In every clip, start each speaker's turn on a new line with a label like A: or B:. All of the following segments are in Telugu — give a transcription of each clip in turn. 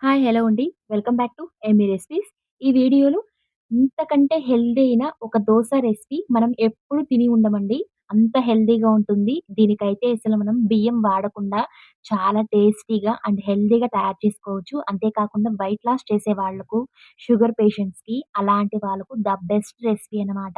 A: హాయ్! హలో అండి. వెల్కమ్ బ్యాక్ టు ఏమీ రెసిపీస్. ఈ వీడియోలో ఇంతకంటే హెల్తీ అయిన ఒక దోస రెసిపీ మనం ఎప్పుడు తిని ఉండమండి. అంత హెల్తీగా ఉంటుంది. దీనికైతే అసలు మనం బియ్యం వాడకుండా చాలా టేస్టీగా అండ్ హెల్తీగా తయారు చేసుకోవచ్చు. అంతేకాకుండా వెయిట్ లాస్ చేసే వాళ్ళకు, షుగర్ పేషెంట్స్‌కి అలాంటి వాళ్ళకు ద బెస్ట్ రెసిపీ అనమాట.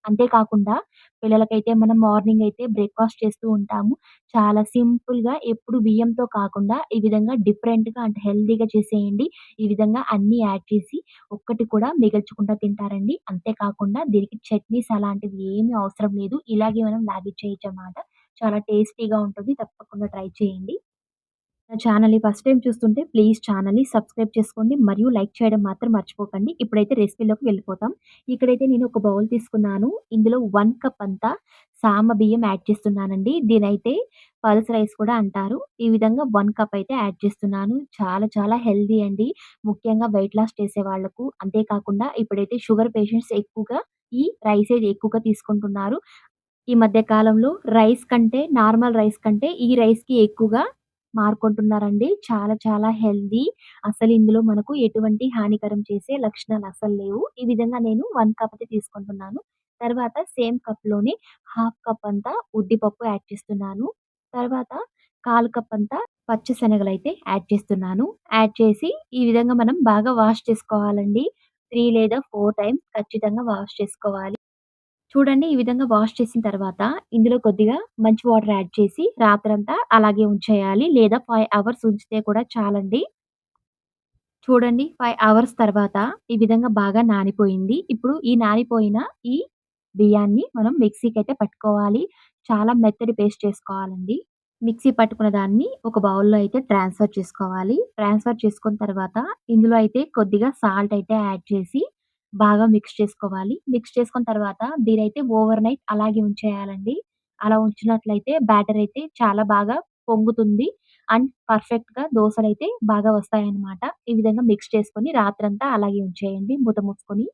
A: అంతేకాకుండా పిల్లలకైతే మనం మార్నింగ్ అయితే బ్రేక్‌ఫాస్ట్ చేస్తూ ఉంటాము. చాలా సింపుల్‌గా ఎప్పుడు బియ్యంతో కాకుండా ఈ విధంగా డిఫరెంట్‌గా అంటే హెల్తీగా చేసేయండి. ఈ విధంగా అన్నీ యాడ్ చేసి ఒక్కటి కూడా మిగల్చకుండా తింటారండి. అంతే కాకుండా దీనికి చట్నీస్ అలాంటివి ఏమి అవసరం లేదు. ఇలాగే మనం లాగిచ్చేయొచ్చనమాట. చాలా టేస్టీగా ఉంటుంది. తప్పకుండా ట్రై చేయండి. నా ఛానల్‌ని ఫస్ట్ టైమ్ చూస్తుంటే ప్లీజ్ ఛానల్‌ని సబ్స్క్రైబ్ చేసుకోండి. మరియు లైక్ చేయడం మాత్రం మర్చిపోకండి. ఇప్పుడైతే రెసిపీలోకి వెళ్ళిపోతాం. ఇక్కడైతే నేను ఒక బౌల్ తీసుకున్నాను. ఇందులో 1 కప్ అంతా సామ బియ్యం యాడ్ చేస్తున్నానండి. దీనైతే పల్స్ రైస్ కూడా అంటారు. ఈ విధంగా 1 కప్ అయితే యాడ్ చేస్తున్నాను. చాలా చాలా హెల్తీ అండి. ముఖ్యంగా వెయిట్ లాస్ చేసే వాళ్ళకు, అంతేకాకుండా ఇప్పుడైతే షుగర్ పేషెంట్స్ ఎక్కువగా ఈ రైసే ఎక్కువగా తీసుకుంటున్నారు. ఈ మధ్య కాలంలో రైస్ కంటే, నార్మల్ రైస్ కంటే ఈ రైస్‌కి ఎక్కువగా మారుకుంటున్నారండి. చాలా చాలా హెల్తీ. అసలు ఇందులో మనకు ఎటువంటి హానికరం చేసే లక్షణాలు అస్సలు లేవు. ఈ విధంగా నేను 1 కప్ అయితే తీసుకుంటున్నాను. తర్వాత సేమ్ కప్‌లోనే హాఫ్ కప్ అంతా ఉద్దిపప్పు యాడ్ చేస్తున్నాను. తర్వాత 1/4 కప్ అంతా పచ్చి శనగలైతే యాడ్ చేస్తున్నాను. యాడ్ చేసి ఈ విధంగా మనం బాగా వాష్ చేసుకోవాలండి. 3 లేదా 4 టైమ్స్ ఖచ్చితంగా వాష్ చేసుకోవాలి. చూడండి ఈ విధంగా వాష్ చేసిన తర్వాత ఇందులో కొద్దిగా మంచి వాటర్ యాడ్ చేసి రాత్రంతా అలాగే ఉంచేయాలి. లేదా 5 అవర్స్ ఉంచితే కూడా చాలండి. చూడండి 5 అవర్స్ తర్వాత ఈ విధంగా బాగా నానిపోయింది. ఇప్పుడు ఈ నానిపోయిన ఈ బియ్యాన్ని మనం మిక్సీకైతే పట్టుకోవాలి. చాలా మెత్తటి పేస్ట్ చేసుకోవాలండి. మిక్సీ పట్టుకున్న దాన్ని ఒక బౌల్‌లో అయితే ట్రాన్స్‌ఫర్ చేసుకోవాలి. ట్రాన్స్‌ఫర్ చేసుకున్న తర్వాత ఇందులో అయితే కొద్దిగా సాల్ట్ అయితే యాడ్ చేసి బాగా మిక్స్ చేసుకోవాలి. మిక్స్ చేసుకున్న తర్వాత దీనైతే ఓవర్ నైట్ అలాగే ఉంచేయాలండి. అలా ఉంచినట్లయితే బ్యాటర్ అయితే చాలా బాగా పొంగుతుంది. అండ్ పర్ఫెక్ట్‌గా దోసలైతే బాగా వస్తాయన్నమాట. ఈ విధంగా మిక్స్ చేసుకొని రాత్రంతా అలాగే ఉంచేయండి మూత మూసుకొని.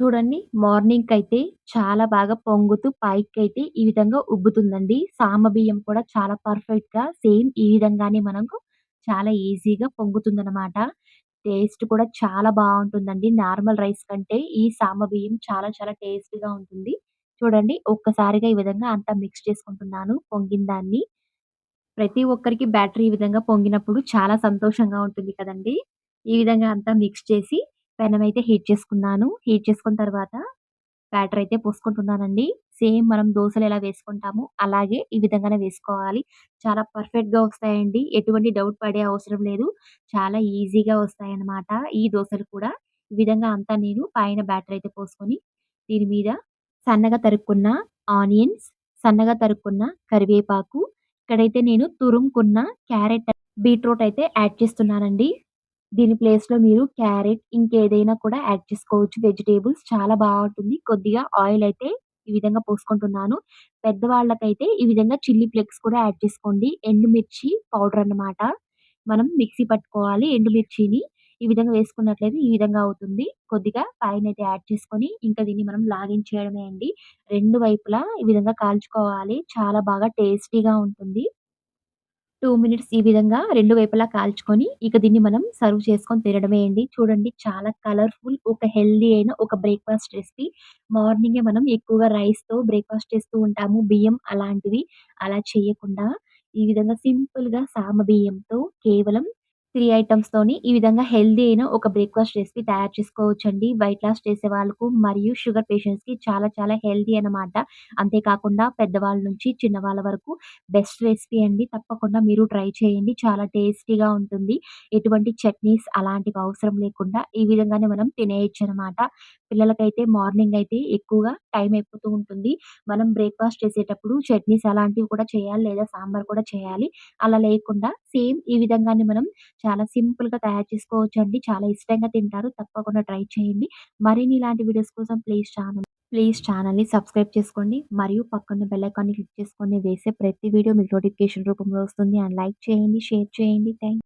A: చూడండి మార్నింగ్‌కైతే చాలా బాగా పొంగుతూ పైకైతే ఈ విధంగా ఉబ్బుతుందండి. సామ బియ్యం కూడా చాలా పర్ఫెక్ట్‌గా సేమ్ ఈ విధంగానే మనకు చాలా ఈజీగా పొంగుతుందనమాట. టేస్ట్ కూడా చాలా బావుంటుందండి. నార్మల్ రైస్ కంటే ఈ సామ బియ్యం చాలా చాలా టేస్టీగా ఉంటుంది. చూడండి ఒక్కసారిగా ఈ విధంగా అంతా మిక్స్ చేసుకుంటున్నాను పొంగిన దాన్ని. ప్రతి ఒక్కరికి బ్యాటరీ ఈ విధంగా పొంగినప్పుడు చాలా సంతోషంగా ఉంటుంది కదండీ! ఈ విధంగా అంతా మిక్స్ చేసి పెనమైతే హీట్ చేసుకున్నాను. హీట్ చేసుకున్న తర్వాత బ్యాటర్ అయితే పోసుకుంటున్నానండి. సేమ్ మనం దోసలు ఎలా వేసుకుంటామో అలాగే ఈ విధంగానే వేసుకోవాలి. చాలా పర్ఫెక్ట్‌గా వస్తాయండి. ఎటువంటి డౌట్ పడే అవసరం లేదు. చాలా ఈజీగా వస్తాయన్నమాట ఈ దోసలు కూడా. ఈ విధంగా అంతా నేను పైన బ్యాటర్ అయితే పోసుకొని దీని మీద సన్నగా తరుక్కున్న ఆనియన్స్, సన్నగా తరుక్కున్న కరివేపాకు, ఇక్కడైతే నేను తురుముకున్న క్యారెట్, బీట్రూట్ అయితే యాడ్ చేస్తున్నానండి. దీని ప్లేస్‌లో మీరు క్యారెట్ ఇంకేదైనా కూడా యాడ్ చేసుకోవచ్చు వెజిటబుల్స్ చాలా బావుంటుంది. కొద్దిగా ఆయిల్ అయితే ఈ విధంగా పోసుకుంటున్నాను. పెద్దవాళ్ళకైతే ఈ విధంగా చిల్లీ ఫ్లేక్స్ కూడా యాడ్ చేసుకోండి. ఎండుమిర్చి పౌడర్ అన్నమాట. మనం మిక్సీ పట్టుకోవాలి ఎండుమిర్చిని. ఈ విధంగా వేసుకున్నట్లయితే ఈ విధంగా అవుతుంది. కొద్దిగా పైనైతే యాడ్ చేసుకొని ఇంకా దీన్ని మనం లాగించేయడమే అండి. 2 వైపులా ఈ విధంగా కాల్చుకోవాలి. చాలా బాగా టేస్టీగా ఉంటుంది. 2 మినిట్స్ ఈ విధంగా 2 వైపులా కాల్చుకొని, ఇక దీన్ని మనం సర్వ్ చేసుకొని తినడమే అండి. చూడండి చాలా కలర్‌ఫుల్ ఒక హెల్తీ అయిన ఒక బ్రేక్‌ఫాస్ట్ రెసిపీ. మార్నింగే మనం ఎక్కువగా రైస్‌తో బ్రేక్‌ఫాస్ట్ చేస్తూ ఉంటాము. బియ్యం అలాంటివి అలా చేయకుండా ఈ విధంగా సింపుల్‌గా సామ బియ్యంతో కేవలం 3 ఐటెమ్స్‌తోని ఈ విధంగా హెల్తీ అయిన ఒక బ్రేక్‌ఫాస్ట్ రెసిపీ తయారు చేసుకోవచ్చండి. వెయిట్ లాస్ చేసే వాళ్ళకు మరియు షుగర్ పేషెంట్స్‌కి చాలా చాలా హెల్తీ అన్నమాట. అంతేకాకుండా పెద్దవాళ్ళ నుంచి చిన్నవాళ్ళ వరకు బెస్ట్ రెసిపీ అండి. తప్పకుండా మీరు ట్రై చేయండి. చాలా టేస్టీగా ఉంటుంది. ఎటువంటి చట్నీస్ అలాంటివి అవసరం లేకుండా ఈ విధంగానే మనం తినేయొచ్చనమాట. పిల్లలకైతే మార్నింగ్ అయితే ఎక్కువగా టైం అయిపోతూ ఉంటుంది. మనం బ్రేక్‌ఫాస్ట్ చేసేటప్పుడు చట్నీస్ అలాంటివి కూడా చేయాలి లేదా సాంబార్ కూడా చేయాలి. అలా లేకుండా సేమ్ ఈ విధంగానే మనం చాలా సింపుల్‌గా తయారు చేసుకోవచ్చండి. చాలా ఇష్టంగా తింటారు. తప్పకుండా ట్రై చేయండి. మరిన్ని ఇలాంటి వీడియోస్ కోసం ప్లీజ్ ఛానల్‌ని సబ్స్క్రైబ్ చేసుకోండి. మరియు పక్కన బెల్ ఐకాన్‌ని క్లిక్ చేసుకొని వేసే ప్రతి వీడియో మీకు నోటిఫికేషన్ రూపంలో వస్తుంది. అండ్ లైక్ చేయండి, షేర్ చేయండి. థాంక్